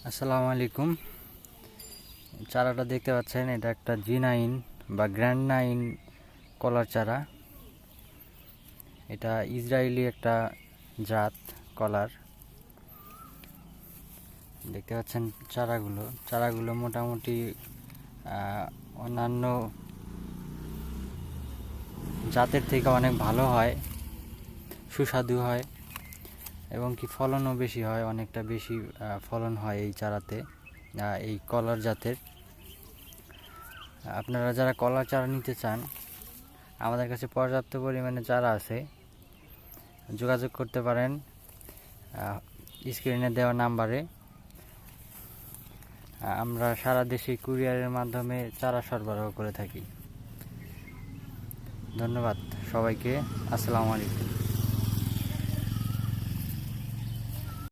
আসসালামু আলাইকুম। চারাটা দেখতে পাচ্ছেন, এটা একটা জি9 বা গ্র্যান্ড 9 কলার চারা। এটা ইসরায়েলি একটা জাত কলার। দেখতে পাচ্ছেন চারাগুলো মোটামুটি অন্যান্য জাতের থেকে অনেক ভালো হয়, সুস্বাদু হয় এবং কি ফলনও বেশি হয়, অনেকটা বেশি ফলন হয় এই চারাতে, এই কলার জাতের। আপনারা যারা কলার চারা নিতে চান, আমাদের কাছে পর্যাপ্ত পরিমাণে চারা আছে, যোগাযোগ করতে পারেন স্ক্রিনে দেওয়া নাম্বারে। আমরা সারা দেশে কুরিয়ারের মাধ্যমে চারা সরবরাহ করে থাকি। ধন্যবাদ সবাইকে। আসসালামু আলাইকুম।